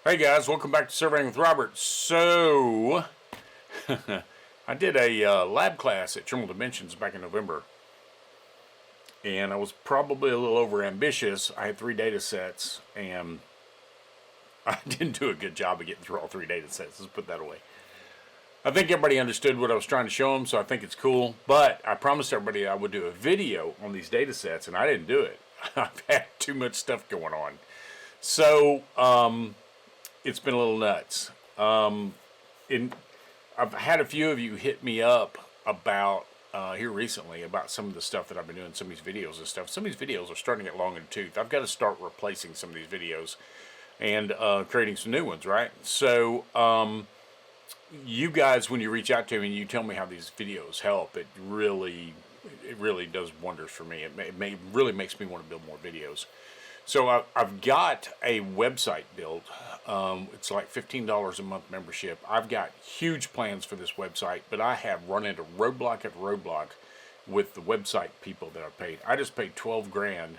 Hey guys, welcome back to Surveying with Robert. So, I did a lab class at Trimble Dimensions back in November, and I was probably a little over ambitious. I had 3 data sets, and I didn't do a good job of getting through all 3 data sets. Let's put that away. I think everybody understood what I was trying to show them, so I think it's cool. But I promised everybody I would do a video on these data sets, and I didn't do it. I've had too much stuff going on. So, it's been a little nuts. I've had a few of you hit me up about here recently about some of the stuff that I've been doing, some of these videos and stuff. Some of these videos are starting to get long in the tooth. I've got to start replacing some of these videos and creating some new ones, right? So you guys, when you reach out to me and you tell me how these videos help, it really does wonders for me. It really makes me want to build more videos. So I've got a website built. It's like $15 a month membership. I've got huge plans for this website, but I have run into roadblock after roadblock with the website people that I paid. I just paid $12 grand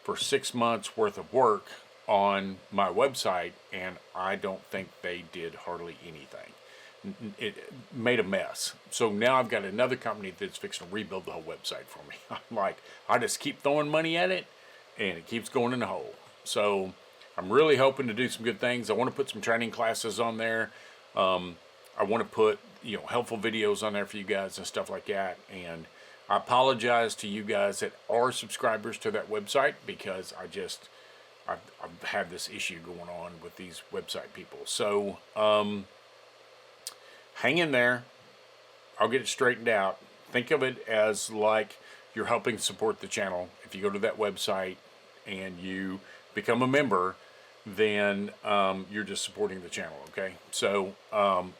for 6 months worth of work on my website, and I don't think they did hardly anything. It made a mess. So now I've got another company that's fixing to rebuild the whole website for me. I'm like, I just keep throwing money at it, and it keeps going in the hole. So I'm really hoping to do some good things. I want to put some training classes on there. I want to put helpful videos on there for you guys and stuff like that. And I apologize to you guys that are subscribers to that website, because I've had this issue going on with these website people. So hang in there. I'll get it straightened out. Think of it as like you're helping support the channel. If you go to that website and you become a member, then you're just supporting the channel, okay? So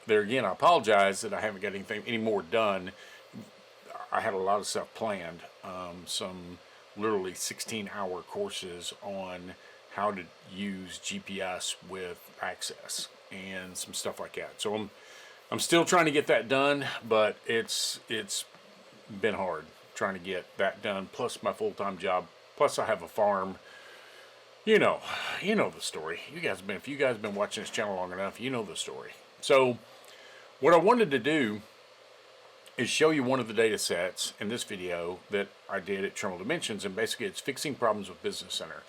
there again, I apologize that I haven't got any more done. I had a lot of stuff planned, some literally 16-hour courses on how to use GPS with access and some stuff like that. So I'm still trying to get that done, but it's been hard trying to get that done, plus my full-time job, plus I have a farm. You know the story. If you guys have been watching this channel long enough, you know the story. So what I wanted to do is show you one of the data sets in this video that I did at Trimble Dimensions, and basically it's fixing problems with Business Center.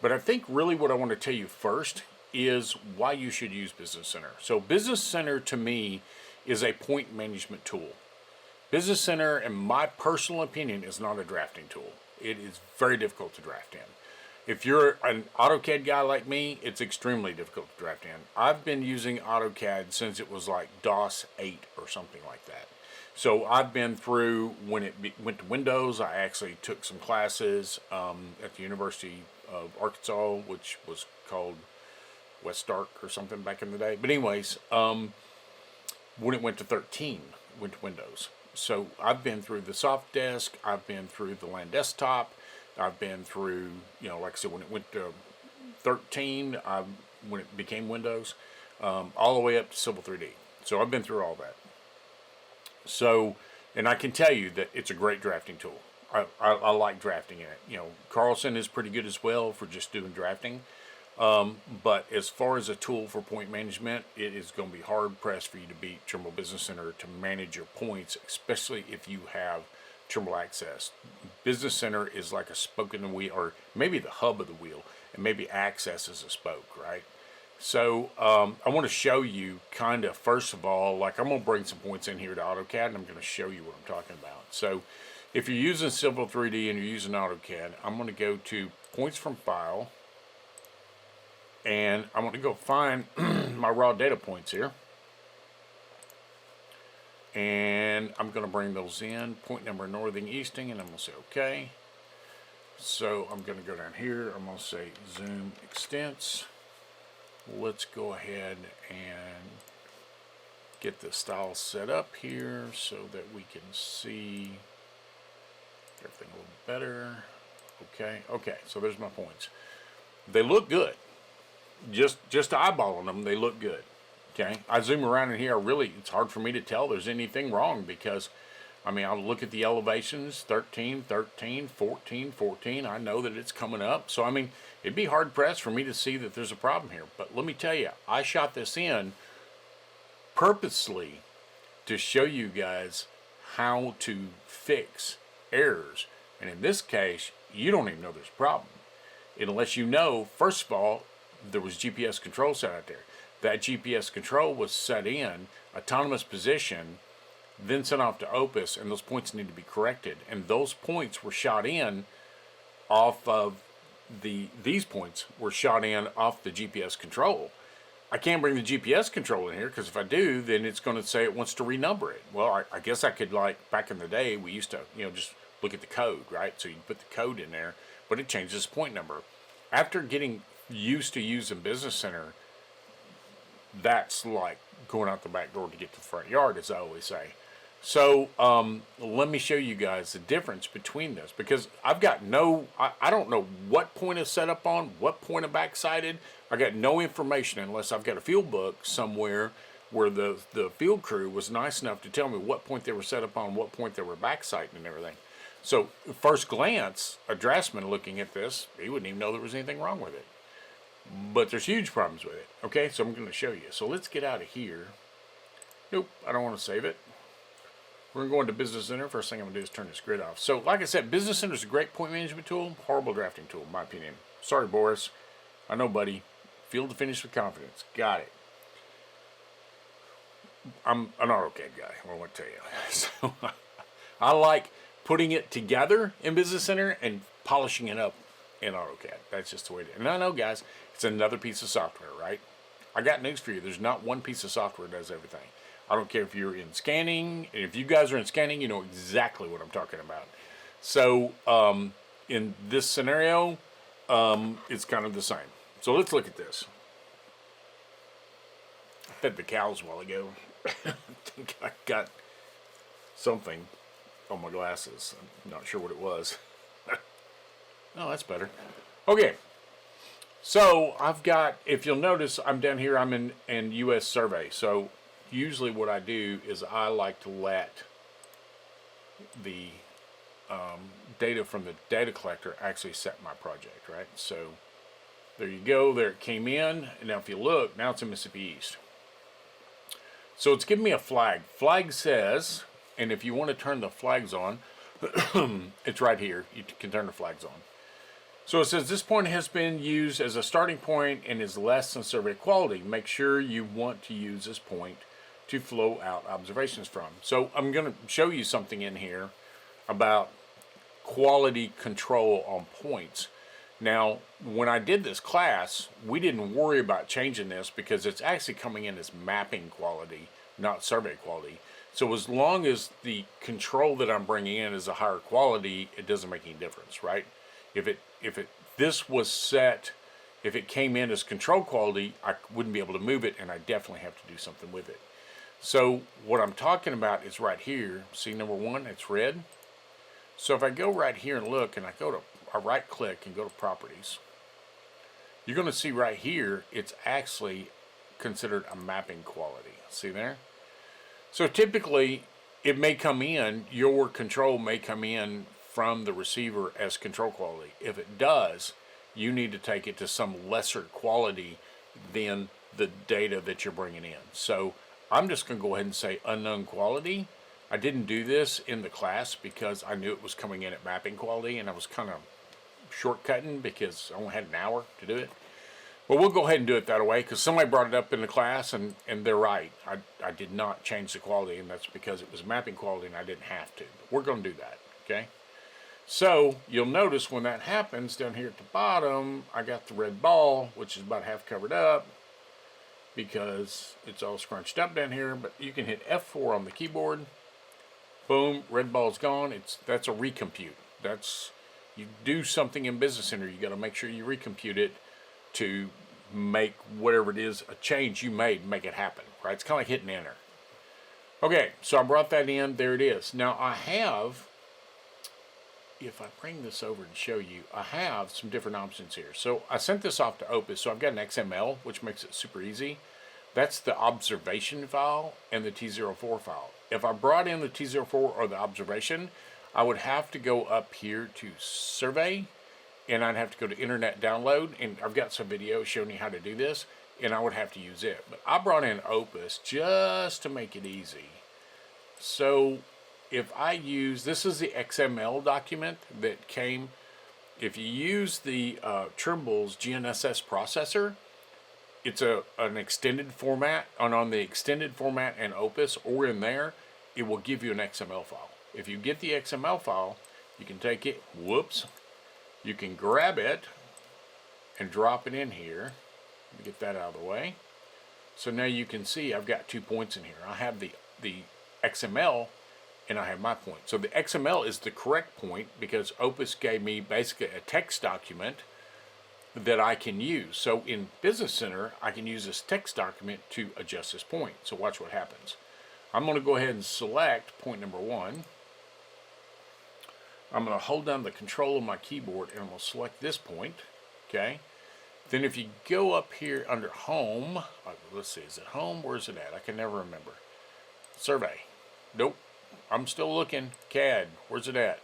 But I think really what I want to tell you first is why you should use Business Center. So Business Center to me is a point management tool. Business Center, in my personal opinion, is not a drafting tool. It is very difficult to draft in. If you're an AutoCAD guy like me, it's extremely difficult to draft in. I've been using AutoCAD since it was like DOS 8 or something like that. So I've been through, when it went to Windows, I actually took some classes at the University of Arkansas, which was called West Stark or something back in the day. But anyways, when it went to 13, went to Windows. So I've been through the Soft Desk, I've been through the Land Desktop, I've been through, like I said, when it went to 13, when it became Windows, all the way up to Civil 3D. So I've been through all that. So, and I can tell you that it's a great drafting tool. I like drafting in it. Carlson is pretty good as well for just doing drafting. But as far as a tool for point management, it is going to be hard pressed for you to beat Trimble Business Center to manage your points, especially if you have Trimble Access. Business Center is like a spoke in the wheel, or maybe the hub of the wheel, and maybe Access is a spoke, right? So I want to show you kind of, first of all, like I'm going to bring some points in here to AutoCAD, and I'm going to show you what I'm talking about. So if you're using Civil 3D and you're using AutoCAD, I'm going to go to Points from File, and I'm going to go find my raw data points here. And I'm going to bring those in, point number, northing, easting, and I'm going to say OK. So I'm going to go down here, I'm going to say zoom extents. Let's go ahead and get the style set up here so that we can see everything a little better. Okay, so there's my points. They look good. Just eyeballing them, they look good. Okay, I zoom around in here. It's hard for me to tell there's anything wrong, because I mean, I'll look at the elevations, 13, 13, 14, 14. I know that it's coming up. So, I mean, it'd be hard pressed for me to see that there's a problem here. But let me tell you, I shot this in purposely to show you guys how to fix errors. And in this case, you don't even know there's a problem. Unless you know, first of all, there was GPS control set out there. That GPS control was set in autonomous position, then sent off to Opus, and those points need to be corrected. And those points were shot in off of these points were shot in off the GPS control. I can't bring the GPS control in here because if I do, then it's going to say it wants to renumber it. Well, I guess I could, like back in the day, we used to, just look at the code, right? So you put the code in there, but it changes point number. After getting used to using Business Center, that's like going out the back door to get to the front yard, as I always say. So let me show you guys the difference between this, because I've got I don't know what point is set up on, what point of backsighted. I got no information unless I've got a field book somewhere where the field crew was nice enough to tell me what point they were set up on, what point they were backsighting and everything. So first glance, a draftsman looking at this, he wouldn't even know there was anything wrong with it. But there's huge problems with it. Okay, so I'm going to show you. So let's get out of here. Nope, I don't want to save it. We're going to go into Business Center. First thing I'm going to do is turn this grid off. So like I said, Business Center is a great point management tool, horrible drafting tool, in my opinion. Sorry, Boris. I know, buddy. Field to finish with confidence. Got it. I'm an AutoCAD guy, I want to tell you. So I like putting it together in Business Center and polishing it up in AutoCAD. That's just the way it is. And I know, guys, it's another piece of software, right? I got news for you. There's not one piece of software that does everything. I don't care if you're in scanning. If you guys are in scanning, you know exactly what I'm talking about. So in this scenario, it's kind of the same. So let's look at this. I fed the cows a while ago. I think I got something on my glasses. I'm not sure what it was. Oh, that's better. Okay. So I've got, if you'll notice, I'm down here, I'm in US survey. So usually what I do is I like to let the data from the data collector actually set my project, right? So there you go, there it came in. And now if you look, now it's in Mississippi East. So it's giving me a flag. Flag says, and if you want to turn the flags on, it's right here. You can turn the flags on. So it says this point has been used as a starting point and is less than survey quality. Make sure you want to use this point to flow out observations from. So I'm going to show you something in here about quality control on points. Now, when I did this class, we didn't worry about changing this because it's actually coming in as mapping quality, not survey quality. So as long as the control that I'm bringing in is a higher quality, it doesn't make any difference, right? If this was set, if it came in as control quality, I wouldn't be able to move it, and I definitely have to do something with it. So what I'm talking about is right here. See number one, it's red. So if I go right here and look, and I right click and go to properties, you're going to see right here, it's actually considered a mapping quality. See there? So typically, it may come in, your control may come in from the receiver as control quality. If it does, you need to take it to some lesser quality than the data that you're bringing in. So I'm just going to go ahead and say unknown quality. I didn't do this in the class because I knew it was coming in at mapping quality, and I was kind of shortcutting because I only had an hour to do it. Well, we'll go ahead and do it that way because somebody brought it up in the class, and they're right. I did not change the quality, and that's because it was mapping quality and I didn't have to. But we're going to do that, okay? So you'll notice when that happens down here at the bottom, I got the red ball, which is about half covered up because it's all scrunched up down here. But you can hit F4 on the keyboard. Boom, red ball's gone. That's a recompute. You do something in Business Center, you got to make sure you recompute it to make whatever it is, a change you made, make it happen, right? It's kind of like hitting enter. Okay, so I brought that in. There it is. Now I have, if I bring this over and show you, I have some different options here. So I sent this off to Opus, so I've got an XML, which makes it super easy. That's the observation file and the T04 file. If I brought in the T04 or the observation, I would have to go up here to survey, and I'd have to go to internet download, and I've got some videos showing you how to do this, and I would have to use it. But I brought in Opus just to make it easy. So if I use, this is the XML document that came, if you use the Trimble's GNSS processor, it's an extended format, and on the extended format and Opus or in there, it will give you an XML file. If you get the XML file, you can take it, whoops, you can grab it and drop it in here. Let me get that out of the way. So now you can see I've got 2 points in here. I have the XML and I have my point. So the XML is the correct point because Opus gave me basically a text document that I can use. So in Business Center, I can use this text document to adjust this point. So watch what happens. I'm going to go ahead and select point number 1. I'm going to hold down the control of my keyboard and I'm going to select this point. Okay. Then if you go up here under home, let's see, is it home? Where's it at? I can never remember. Survey. Nope. I'm still looking. CAD. Where's it at?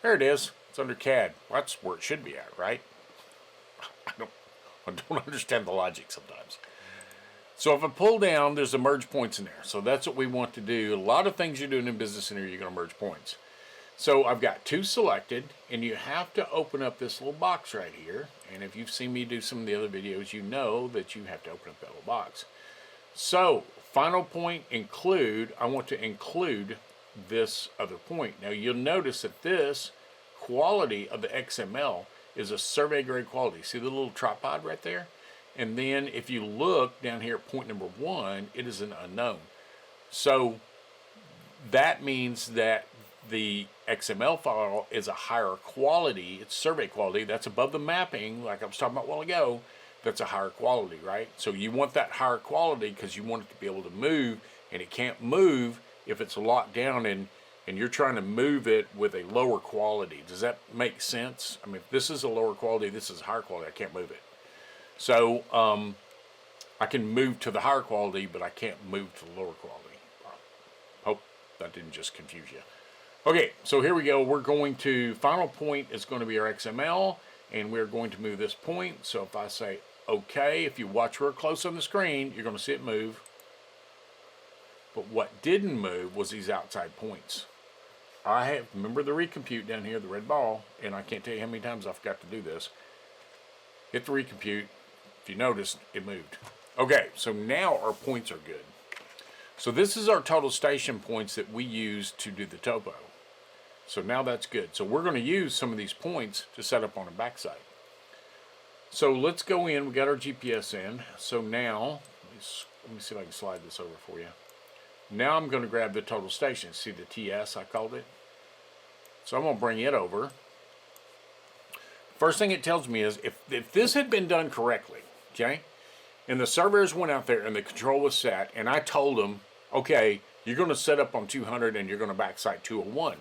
There it is. It's under CAD. Well, that's where it should be at, right? I don't understand the logic sometimes. So if I pull down, there's a merge points in there. So that's what we want to do. A lot of things you're doing in Business Center, you're going to merge points. So I've got 2 selected, and you have to open up this little box right here. And if you've seen me do some of the other videos, you know that you have to open up that little box. So final point include, I want to include this other point. Now you'll notice that this quality of the XML is a survey grade quality. See the little tripod right there? And then if you look down here at point number 1, it is an unknown. So that means that the XML file is a higher quality. It's survey quality. That's above the mapping, like I was talking about a while ago. That's a higher quality, right? So you want that higher quality because you want it to be able to move, and it can't move if it's locked down and you're trying to move it with a lower quality. Does that make sense? I mean, if this is a lower quality, this is a higher quality, I can't move it. So I can move to the higher quality, but I can't move to the lower quality. Hope that didn't just confuse you. Okay, so here we go. We're going to, final point is going to be our XML, and we're going to move this point. So if I say okay, if you watch real close on the screen, you're going to see it move. But what didn't move was these outside points. I have, remember the recompute down here, the red ball, and I can't tell you how many times I forgot to do this. Hit the recompute. If you noticed, it moved. Okay, so now our points are good. So this is our total station points that we use to do the topo. So now that's good. So we're going to use some of these points to set up on a backside. So let's go in. We got our GPS in. So now, let me see if I can slide this over for you. Now I'm going to grab the total station. See the TS I called it? So I'm going to bring it over. First thing it tells me is if this had been done correctly, okay, and the servers went out there and the control was set, and I told them, okay, you're going to set up on 200 and you're going to backside 201,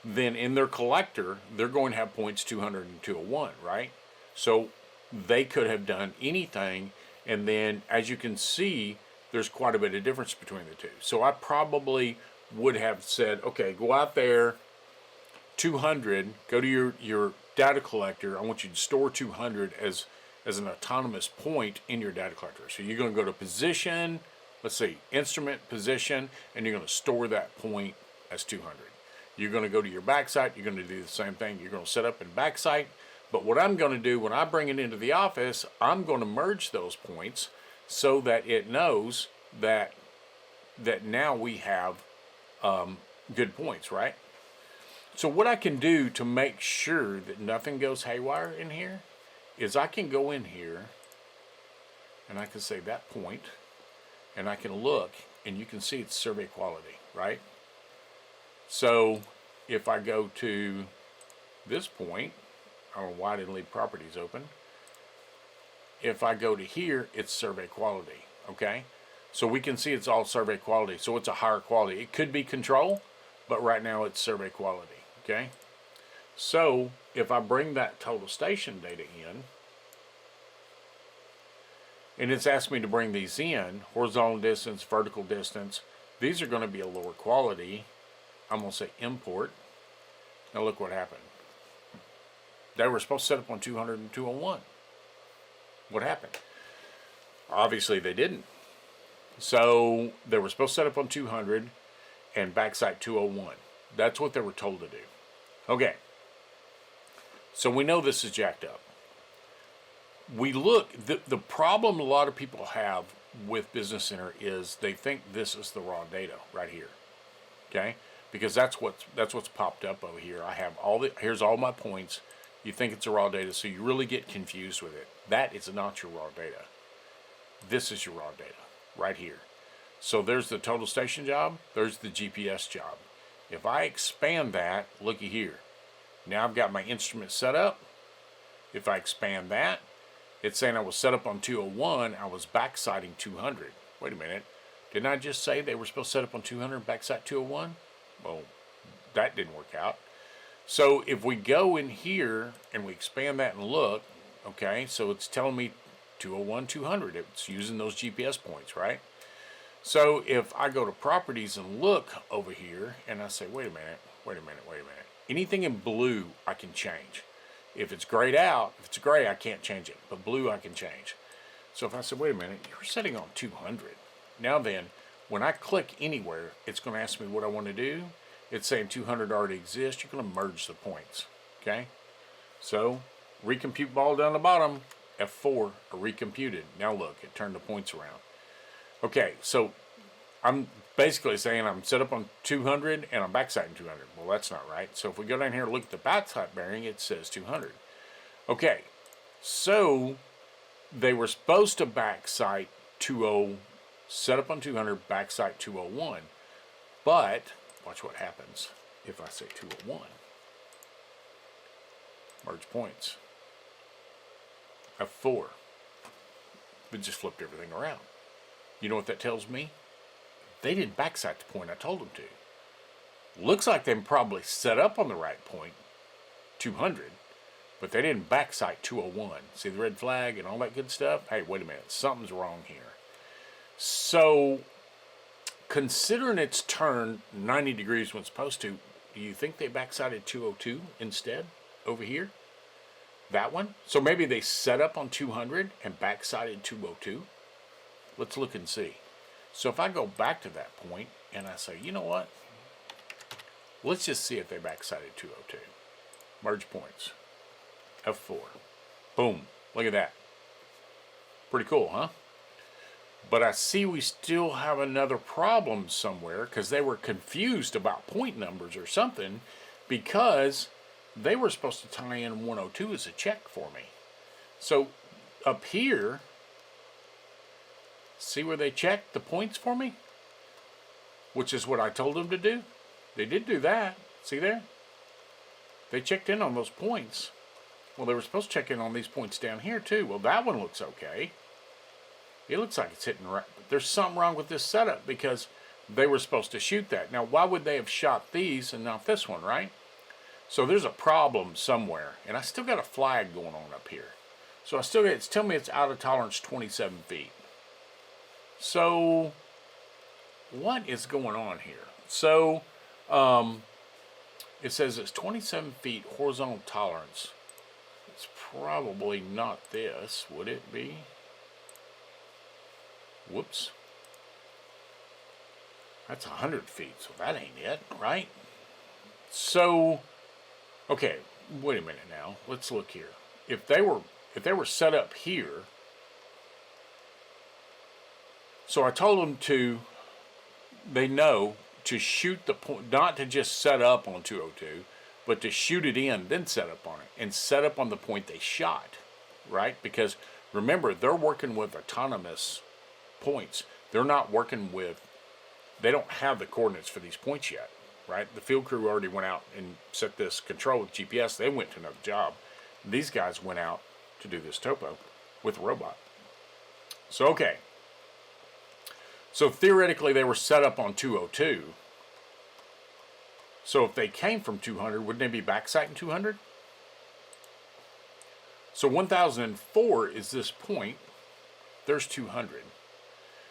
then in their collector, they're going to have points 200 and 201, right? So they could have done anything, and then as you can see, there's quite a bit of difference between the two. So I probably would have said, okay, go out there, 200, go to your data collector. I want you to store 200 as an autonomous point in your data collector. So you're going to go to position, let's see, instrument position, and you're going to store that point as 200. You're going to go to your backside. You're going to do the same thing. You're going to set up in backside. But what I'm going to do when I bring it into the office, I'm going to merge those points so that it knows that now we have good points, right? So what I can do to make sure that nothing goes haywire in here is I can go in here and I can say that point, and I can look and you can see it's survey quality, right? So if I go to this point, I don't know why I didn't leave properties open. If I go to here, it's survey quality, okay? So we can see it's all survey quality, so it's a higher quality. It could be control, but right now it's survey quality, okay? So if I bring that total station data in, And it's asked me to bring these in, horizontal distance, vertical distance. These are going to be a lower quality. I'm going to say import. Now look what happened. They were supposed to set up on 200 and 201. What happened? Obviously they didn't. So they were supposed to set up on 200 and backside 201. That's what they were told to do. Okay. So we know this is jacked up. We look, the problem a lot of people have with Business Center is they think this is the raw data right here. Okay? Because that's what's popped up over here. I have here's all my points. You think it's a raw data, so you really get confused with it. That is not your raw data. This is your raw data right here. So there's the total station job, there's the GPS job. If I expand that, looky here. Now I've got my instrument set up. If I expand that, it's saying I was set up on 201, I was backsighting 200. Wait a minute. Didn't I just say they were supposed to set up on 200 backside 201? Well, that didn't work out. So if we go in here and we expand that and look, okay, so it's telling me 201, 200. It's using those GPS points, right? So if I go to properties and look over here and I say, wait a minute. Anything in blue I can change. If it's grayed out, if it's gray, I can't change it. But blue I can change. So if I say, wait a minute, you're setting on 200. Now then, when I click anywhere, it's going to ask me what I want to do. It's saying 200 already exists. You're going to merge the points. Okay? So, recompute ball down the bottom. F4 are recomputed. Now look, it turned the points around. Okay, so I'm basically saying I'm set up on 200 and I'm backsighting 200. Well, that's not right. So if we go down here and look at the backside bearing, it says 200. Okay, so they were supposed to backsight 20, set up on 200, backsight 201. But watch what happens if I say 201. Merge points. F4. It just flipped everything around. You know what that tells me? They didn't backsight the point I told them to. Looks like they probably set up on the right point, 200, but they didn't backsight 201. See the red flag and all that good stuff? Hey, wait a minute. Something's wrong here. So, considering it's turned 90 degrees when it's supposed to, do you think they backsighted 202 instead over here? That one? So maybe they set up on 200 and backsighted 202? Let's look and see. So if I go back to that point and I say, you know what? Let's just see if they backsighted 202. Merge points. F4. Boom. Look at that. Pretty cool, huh? But I see we still have another problem somewhere because they were confused about point numbers or something because they were supposed to tie in 102 as a check for me. So up here, see where they checked the points for me? Which is what I told them to do. They did do that. See there? They checked in on those points. Well, they were supposed to check in on these points down here too. Well, that one looks okay. It looks like it's hitting right. But there's something wrong with this setup because they were supposed to shoot that. Now, why would they have shot these and not this one, right? So there's a problem somewhere. And I still got a flag going on up here. So I still got, it's telling me it's out of tolerance 27 feet. So what is going on here? So it says it's 27 feet horizontal tolerance. It's probably not this, would it be? Whoops. That's 100 feet, so that ain't it, right? So, okay, wait a minute now. Let's look here. If they were set up here, so I told them they know to shoot the point, not to just set up on 202, but to shoot it in, then set up on it, and set up on the point they shot, right? Because remember, they're working with autonomous points. They're not working with, they don't have the coordinates for these points yet, right? The field crew already went out and set this control with GPS. They went to another job. These guys went out to do this topo with a robot. So, okay. So theoretically, they were set up on 202. So if they came from 200, wouldn't they be backsighting 200? So 1004 is this point. there's 200.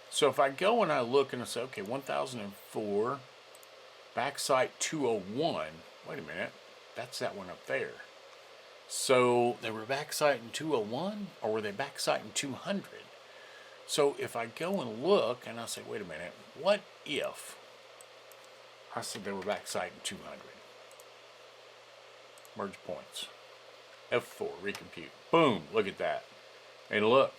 So if I go and I look and I say, okay, 1004, backsite 201. Wait a minute, that's that one up there. So they were backsighting 201, or were they backsighting 200? So if I go and look and I say, wait a minute, what if I said they were backsighting 200? Merge points. F4, recompute. Boom, look at that. And look,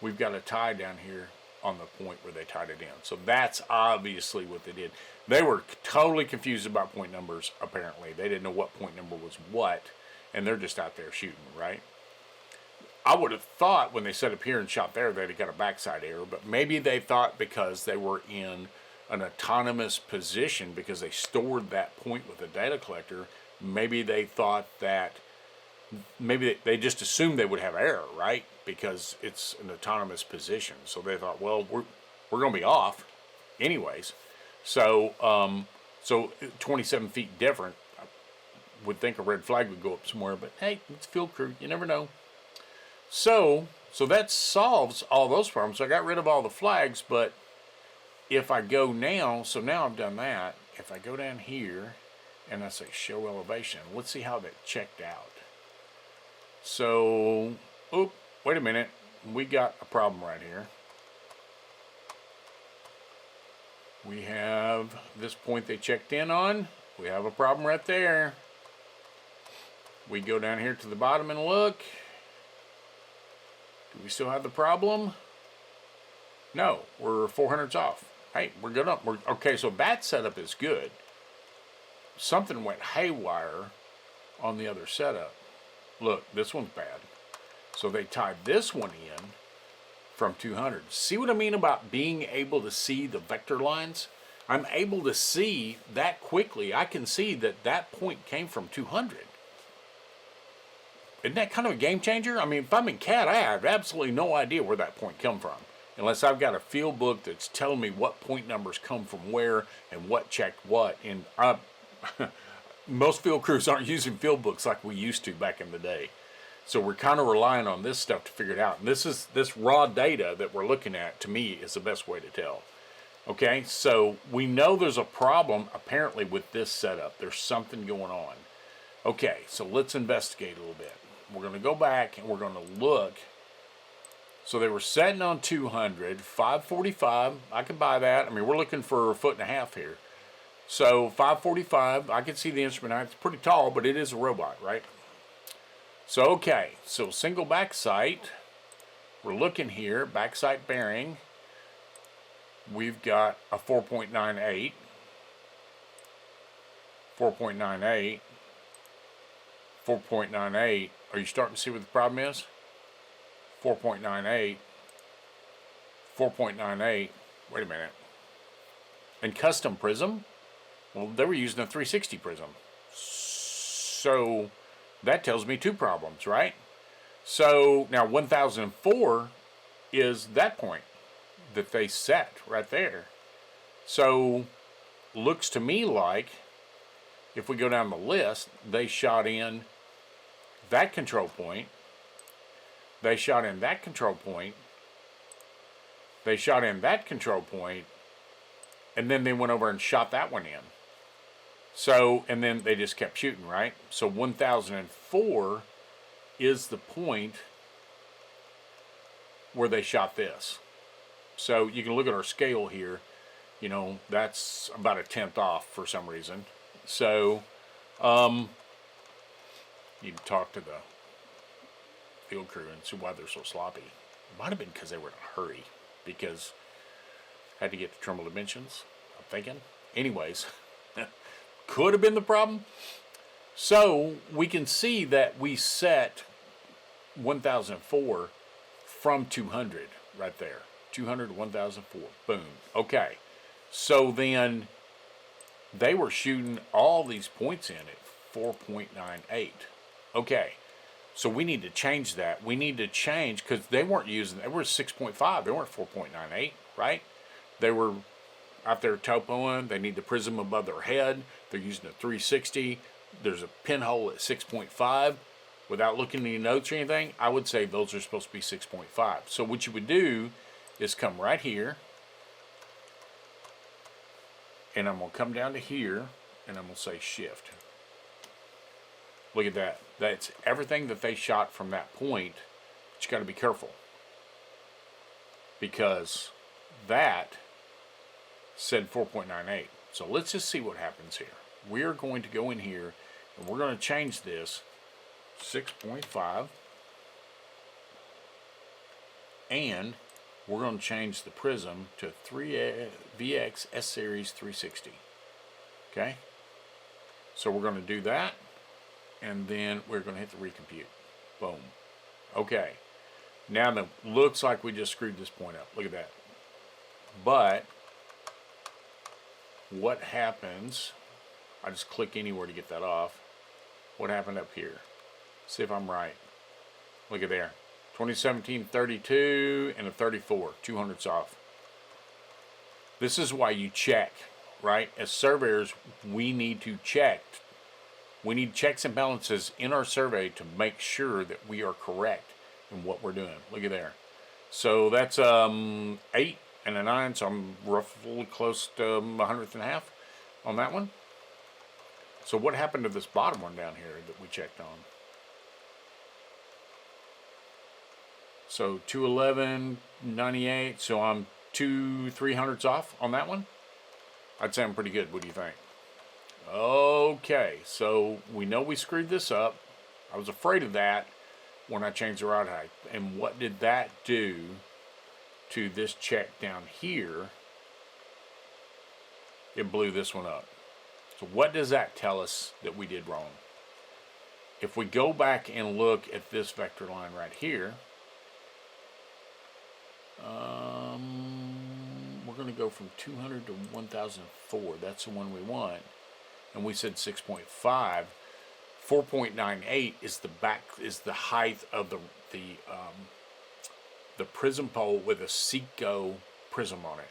we've got a tie down here on the point where they tied it in. So that's obviously what they did. They were totally confused about point numbers, apparently. They didn't know what point number was what, and they're just out there shooting, right? I would have thought when they set up here and shot there, they'd have got a backside error, but maybe they thought because they were in an autonomous position, because they stored that point with a data collector, maybe they thought that, maybe they just assumed they would have error, right? Because it's an autonomous position. So they thought, well, we're going to be off anyways. So so 27 feet different, I would think a red flag would go up somewhere, but hey, it's field crew, you never know. So that solves all those problems. So I got rid of all the flags, but if I go now, so now I've done that. If I go down here and I say show elevation, let's see how that checked out. So, oh, wait a minute. We got a problem right here. We have this point they checked in on. We have a problem right there. We go down here to the bottom and look. Do we still have the problem? No, we're 400s off. Hey, we're good up. Okay, so that setup is good. Something went haywire on the other setup. Look, this one's bad. So they tied this one in from 200. See what I mean about being able to see the vector lines? I'm able to see that quickly. I can see that that point came from 200. Isn't that kind of a game changer? I mean, if I'm in CAD, I have absolutely no idea where that point come from, unless I've got a field book that's telling me what point numbers come from where and what checked what. And most field crews aren't using field books like we used to back in the day. So we're kind of relying on this stuff to figure it out. And this raw data that we're looking at, to me, is the best way to tell. Okay, so we know there's a problem apparently with this setup. There's something going on. Okay, so let's investigate a little bit. We're going to go back and we're going to look. So they were setting on 200, 545. I can buy that. I mean, we're looking for 1.5 feet here. So 545, I can see the instrument height. It's pretty tall, but it is a robot, right? So, okay, so single back sight. We're looking here, back sight bearing. We've got a 4.98. 4.98. 4.98. Are you starting to see what the problem is? 4.98. 4.98. Wait a minute. And custom prism? Well, they were using a 360 prism. So that tells me two problems, right? So now 1004 is that point that they set right there. So looks to me like, if we go down the list, they shot in that control point. They shot in that control point. They shot in that control point. And then they went over and shot that one in. So, and then they just kept shooting, right? So 1004 is the point where they shot this. So you can look at our scale here. You know, that's about 1/10 off for some reason. So, you can talk to the field crew and see why they're so sloppy. It might have been because they were in a hurry, because I had to get to Trimble Dimensions, I'm thinking. Anyways, could have been the problem. So we can see that we set 1004 from 200 right there. 200 to 1004. Boom. Okay. So then they were shooting all these points in at 4.98. Okay. So we need to change that. We need to change, because they weren't using, they were 6.5. They weren't 4.98, right? They were out there topoing. They need the prism above their head. They're using a 360. There's a pinhole at 6.5. without looking at any notes or anything, I would say those are supposed to be 6.5. So what you would do is come right here, and I'm going to come down to here, and I'm going to say shift. Look at that. That's everything that they shot from that point, but you got to be careful, because that said 4.98. So let's just see what happens here. We're going to go in here, and we're going to change this 6.5, and we're going to change the prism to 3 VX S Series 360. Okay, so we're going to do that, and then we're going to hit the recompute. Boom. Okay, now it looks like we just screwed this point up. Look at that. But what happens? I just click anywhere to get that off. What happened up here? See if I'm right. Look at there. 2017 32 and a 34, 200ths off. This is why you check, right? As surveyors, we need to check. We need checks and balances in our survey to make sure that we are correct in what we're doing. Look at there. So that's 8 and a 9, so I'm roughly close to 100th and a half on that one. So what happened to this bottom one down here that we checked on? So 211, 98, so I'm 300ths off on that one. I'd say I'm pretty good. What do you think? Okay, so we know we screwed this up. I was afraid of that when I changed the rod height. And what did that do to this check down here? It blew this one up. So what does that tell us that we did wrong? If we go back and look at this vector line right here, we're going to go from 200 to 1004. That's the one we want. And we said 6.5. 4.98 is the height of the prism pole with a Seco prism on it.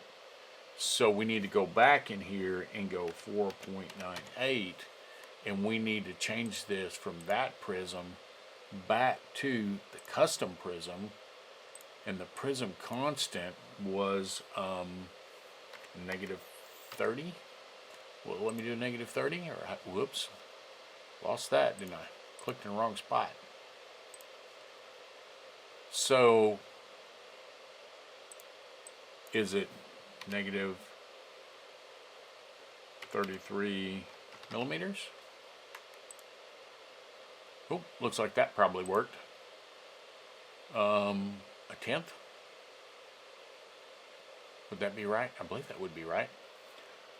So we need to go back in here and go 4.98, and we need to change this from that prism back to the custom prism, and the prism constant was negative 30. Well, let me do negative 30, or whoops, lost that, didn't I? Clicked in the wrong spot. So is it negative 33 millimeters? Oh, looks like that probably worked. A tenth? Would that be right? I believe that would be right.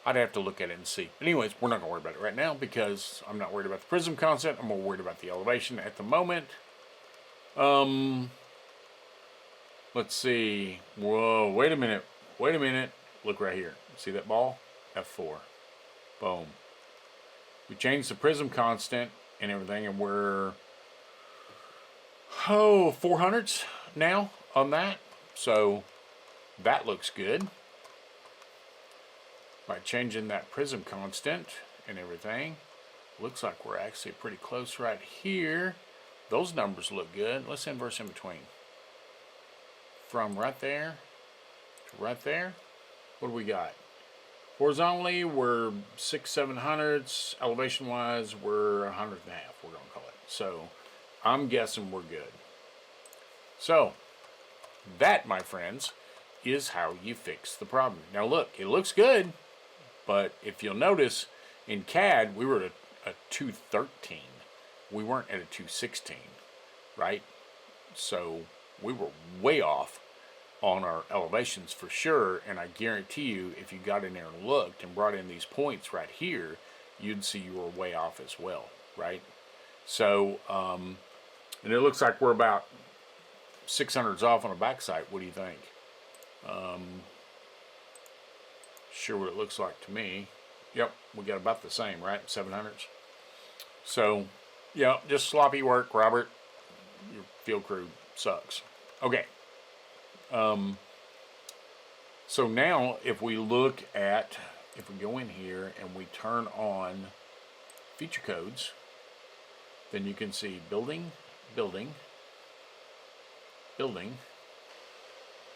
I'd have to look at it and see. But anyways, we're not going to worry about it right now because I'm not worried about the prism constant. I'm more worried about the elevation at the moment. Let's see. Whoa, wait a minute. Wait a minute. Look right here. See that ball? F4. Boom. We changed the prism constant and everything, and we're 400ths now on that. So that looks good. By changing that prism constant and everything, looks like we're actually pretty close right here. Those numbers look good. Let's inverse in between. From right there to right there, what do we got? Horizontally, we're 6/700ths. Elevation wise, we're 100 and a half, we're going to call it. So I'm guessing we're good. So that, my friends, is how you fix the problem. Now look, it looks good, but if you'll notice, in CAD, we were at a 213. We weren't at a 216, right? So we were way off on our elevations for sure, and I guarantee you, if you got in there and looked and brought in these points right here, you'd see you were way off as well, right? So, and it looks like we're about 600s off on a backside. What do you think? Sure what it looks like to me. Yep, we got about the same, right? 700s. So, yeah, just sloppy work, Robert. Your field crew sucks. Okay. So now if we look at, if we go in here and we turn on feature codes, then you can see building, building.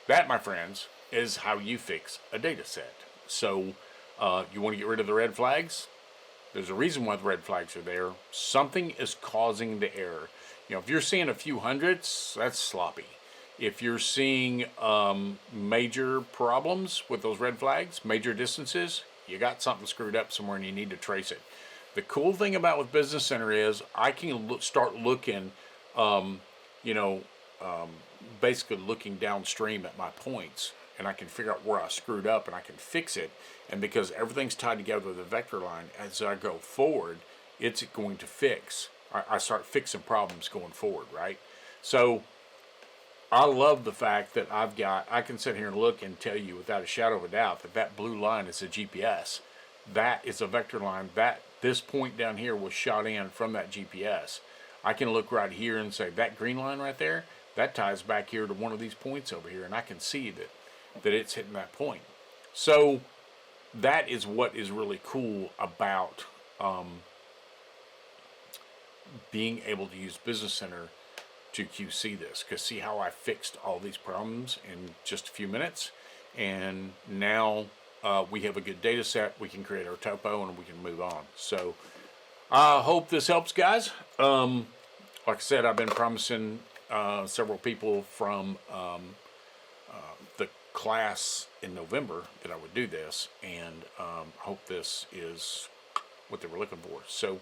That, my friends, is how you fix a data set. So you want to get rid of the red flags? There's a reason why the red flags are there. Something is causing the error. You know, if you're seeing a few hundreds, that's sloppy. If you're seeing major problems with those red flags, major distances, you got something screwed up somewhere and you need to trace it. The cool thing about with Business Center is I can start looking, basically looking downstream at my points, and I can figure out where I screwed up and I can fix it. And because everything's tied together with a vector line, as I go forward, it's going to fix. I start fixing problems going forward, right? So I love the fact that I can sit here and look and tell you without a shadow of a doubt that that blue line is a GPS. That is a vector line. This point down here was shot in from that GPS. I can look right here and say that green line right there, that ties back here to one of these points over here, and I can see that it's hitting that point. So that is what is really cool about being able to use Business Center to QC this, because see how I fixed all these problems in just a few minutes, and now we have a good data set. We can create our topo and we can move on. So I hope this helps, guys. Like I said, I've been promising several people from the class in November that I would do this, and I hope this is what they were looking for. So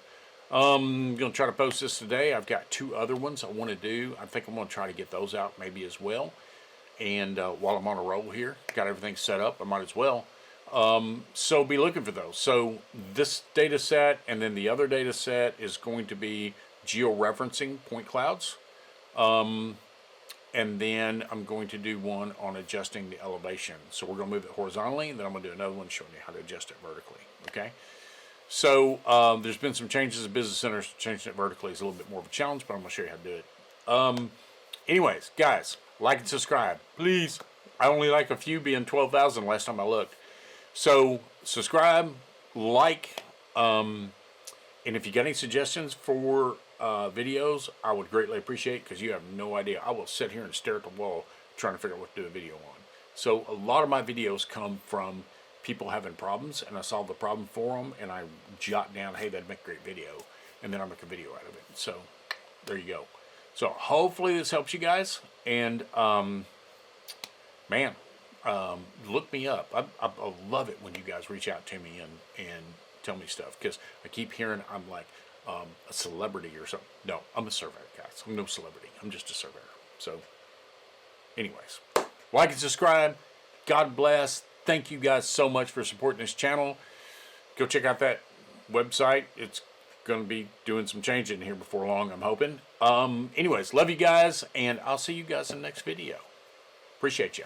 I'm going to try to post this today. I've got 2 other ones I want to do. I think I'm going to try to get those out maybe as well. And while I'm on a roll here, got everything set up, I might as well. So be looking for those. So this data set and then the other data set is going to be georeferencing point clouds. And then I'm going to do one on adjusting the elevation. So we're going to move it horizontally, and then I'm going to do another one showing you how to adjust it vertically. Okay. So there's been some changes in Business Center. Changing it vertically is a little bit more of a challenge, but I'm going to show you how to do it. Anyways, guys, like and subscribe, please. I only like a few, being 12,000 last time I looked. So subscribe, like, and if you got any suggestions for videos, I would greatly appreciate, because you have no idea. I will sit here and stare at the wall trying to figure out what to do a video on. So a lot of my videos come from people having problems, and I solve the problem for them, and I jot down, hey, that'd make a great video, and then I make a video out of it. So there you go. So hopefully this helps you guys, and look me up. I love it when you guys reach out to me and tell me stuff, because I keep hearing I'm like a celebrity or something. No, I'm a surveyor, guys. I'm no celebrity. I'm just a surveyor. So anyways, like and subscribe. God bless. Thank you guys so much for supporting this channel. Go check out that website. It's going to be doing some changing here before long, I'm hoping. Anyways, love you guys, and I'll see you guys in the next video. Appreciate you.